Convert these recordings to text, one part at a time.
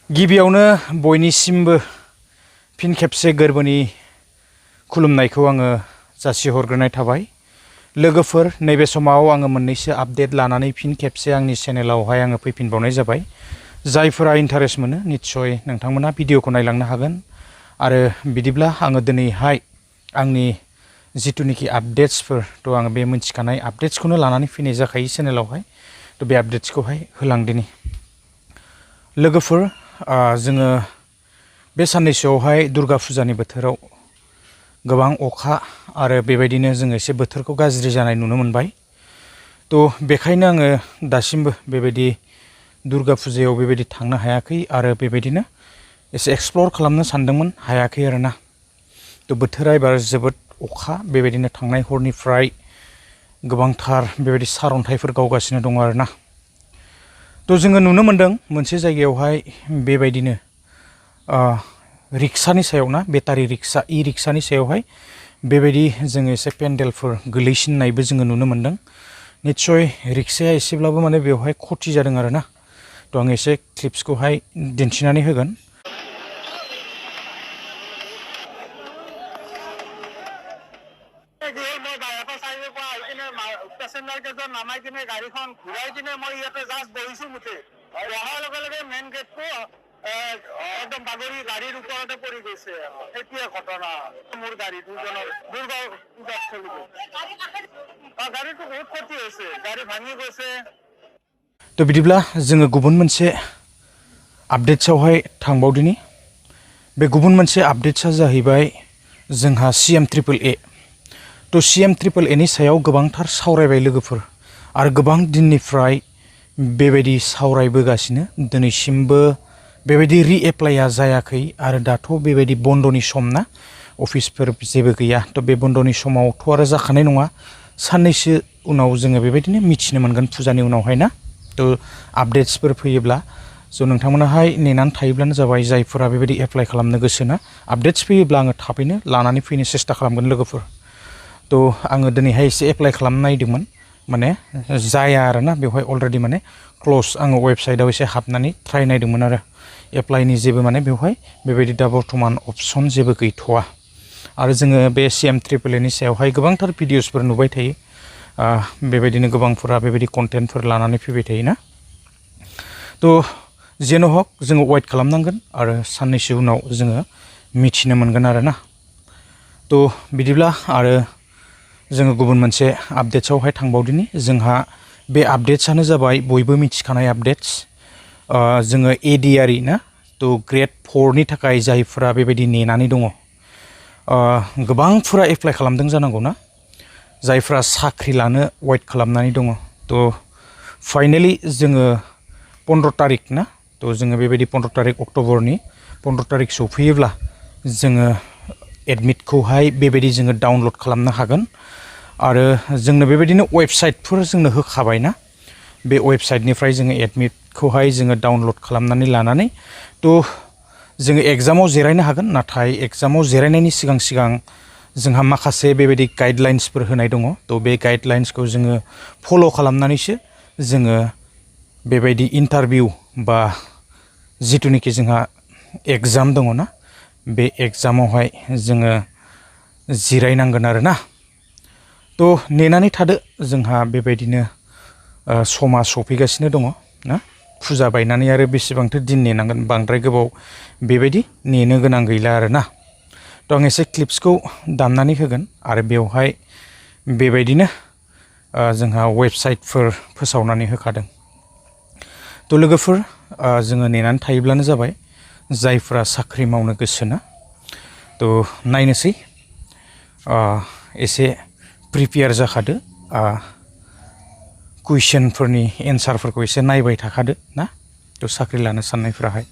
गिबियावनो बयनिसिमबो फिन खेबसे गोरबोनि खुलुमनायखौ आङो जासिहरग्रोनाय थाबाय। लोगोफोर, नैबे समाव आङो मोननैसो आपडेट लानानै फिन खेबसे आंनि चेनेलावहाय आङो फैफिनबावनाय जाबाय। जायफोरा इन्टारेस्ट मोनो निस्सय नोंथांमोना भिडिअखौ नायलांनो हागोन। आरो बिदिब्ला आङो दिनैहाय आंनि जिथुनिखि आपडेट्सफोर आङो बे मोनथिखानाय आपडेट्सखौनो लानानै फैनाय जाखायो चेनेलावहाय। बे आपडेट्सखौहाय होलांदिनि। लोगोफोर, जोङो बे साननैसोआवहाय दुर्गा फुजानि बोथोराव गोबां अखा आरो बेबायदिनो जोङो एसे बोथोरखौ गाज्रि जानाय नुनो मोनबाय। बेखायनो आङो दासिमबो बेबायदि दुर्गा फुजायाव बेबायदि थांनो हायाखै आरो बेबायदिनो एसे एक्सप्लर खालामनो सानदोंमोन, हायाखै आरोना। बोथोरा एबार जोबोद अखा, बेबायदिनो थांनाय हरनिफ्राय गोबांथार बेबायदि सारअन्थाइफोर गावगासिनो दङ आरोना। जोङो नुनो मोनदों मोनसे जायगायावहाय बेबायदिनो रिक्सानि सायाव ना, बेटारि रिक्सा, इ-रिक्सानि सायावहाय बेबायदि जोङो एसे पेन्डेलफोर गोलैसिननायबो जोङो नुनो मोनदों। निस्सय रिक्साया एसेब्लाबो माने बेवहाय खथि जादों आरोना। आं एसे क्लिप्सखौहाय दिन्थिनानै होगोन। পেচেঞ্জাৰ কেইজন নামাই কিনে গাড়ীখন ঘূৰাই কিনে মই ইয়াতে জাষ্ট বহিছোঁ মুঠে। অহাৰ লগে লগে মেইন গেটটো একদম বাগৰি গাড়ীৰ ওপৰতে পৰি গৈছে। সেইটোৱে ঘটনা। মোৰ গাড়ী দুজনৰ দুৰ্গা পূজাত চলিব। গাড়ীটো বহুত ক্ষতি হৈছে, গাড়ী ভাঙি গৈছে। बिदिब्ला जोङो गुबुन मोनसे आपडेट्सआवहाय थांबावदिनि। बे गुबुन मोनसे आपडेट्सआ जाहैबाय जोंहा CMAAA। CMAAA नि सायाव गोबांथार सावरायबाय लोगोफोर, आरो गोबां दिननिफ्राय बेबायदि सावरायबोगासिनो। दिनैसिमबो बेबायदि रिएप्लाइआ जायाखै आरो दाथ' बेबायदि बन्द'नि सम ना, अफिसफोर जेबो गैया। बे बन्द'नि समावथ' आरो जाखानाय नङा। साननैसो उनाव जोङो बेबायदिनो मिथिनो मोनगोन फुजानि उनावहाय ना। आपडेट्सफोर फैयोब्ला नोंथांमोनाहाय नेनानै थायोब्लानो जाबाय। जायफोरा बेबायदि एप्लाइ खालामनो गोसो ना, आपडेट्स फैयोब्ला आङो थाबैनो लानानै फैनो सेस्था खालामगोन लोगोफोर। आङो दिनैहाय एसे एप्लाइ खालामनो नायदोंमोन, माने जाया आरोना बेवहाय अलरेडि माने क्ल'ज। आङो वेबसाइटआव एसे हाबनानै ट्राइ नायदोंमोन आरो एप्लाइनि जेबो माने बेवहाय बेबायदि दा बर्थमान अपसन जेबो गैथ'वा। आरो जोङो बे CMAAA नि सायावहाय गोबांथार भिडिअसफोर नुबाय थायो। बेबायदिनो गोबांफोरा बेबायदि कन्टेन्टफोर लानानै फैबाय थायोना। जेन' हक जोङो वेट खालामनांगोन आरो साननैसो उनाव जोङो मिथिनो मोनगोन आरोना। बिदिब्ला आरो जोङो गुबुन मोनसे आपडेट्सआवहाय थांबावदिनि। जोंहा बे आपडेट्सआनो जाबाय बयबो मिथिखानाय आपडेट्स। जोङो ADRE ना, ग्रेड 4 नि थाखाय जायफोरा बेबायदि नेनानै दङ, गोबांफोरा एप्लाइ खालामदों जानांगौ ना, जायफ्रा साख्रि लानो वेट खालामनानै दङ। फाइनेलि जोङो 15 तारिख ना, जोङो बेबायदि 15 तारिख अक्ट'बरनि 15 तारिख सफैयोब्ला जोङो एडमिटखौहाय बेबायदि जोङो डाउनलड खालामनो हागोन। आरो जोंनो बेबायदिनो वेबसाइटफोर जोंनो होखाबाय ना, बे वेबसाइटनिफ्राय जोङो एडमिटखौहाय जोङो डाउनलड खालामनानै लानानै जोङो एग्जामाव जिरायनो हागोन। नाथाय एग्जामाव जिरायनायनि सिगां सिगां जोंहा माखासे बेबायदि गाइडलाइन्सफोर होनाय दङ। बे गाइडलाइन्सखौ जोङो फल' खालामनानैसो जोङो बेबायदि इन्टारभिउ बा जिथुनिखि जोंहा एग्जाम दङ ना, बे एग्जामावहाय जोङो जिरायनांगोन आरोना। नेनानै थादो, जोंहा बेबायदिनो समा सफैगासिनो दङ ना। फुजा बायनानै आरो बेसेबांथो दिन नेनांगोन, बांद्राय गोबाव बेबायदि नेनो गोनां गैला आरोना। आं एसे क्लिप्सखौ दामनानै होगोन आरो बेवहाय बेबायदिनो जोंहा वेबसाइटफोर फोसावनानै होखादों। लोगोफोर, जोङो नेनानै थायोब्लानो जाबाय। जायफ्रा साख्रि मावनो गोसो ना, नायनोसै, एसे प्रिपेयार जाखादो, कुइसनफोरनि एन्सारफोरखौ एसे नायबाय थाखादो ना, साख्रि लानो साननायफ्राहाय।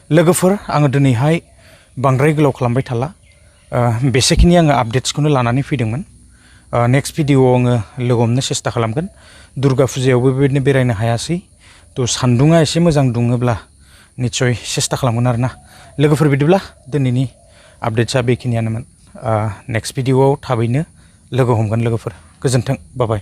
लोगोफोर, आङो दिनैहाय बांद्राय गोलाव खालामबाय थाला। बेसेखिनि आङो आपडेट्सखौनो लानानै फैदोंमोन। नेक्स्ट भिडिअआव आङो लोगो हमनो सेस्था खालामगोन। दुर्गा फुजायावबो बेबायदिनो बेरायनो हायासै। सान्दुङा एसे मोजां दुङोब्ला निस्सय सेस्था खालामगोन आरोना। लोगोफोर, बिदिब्ला दिनैनि आपडेट्सआ बेखिनियानोमोन। नेक्स्ट भिडिअआव थाबैनो लोगो हमगोन लोगोफोर। गोजोन्थों, बाय बाय।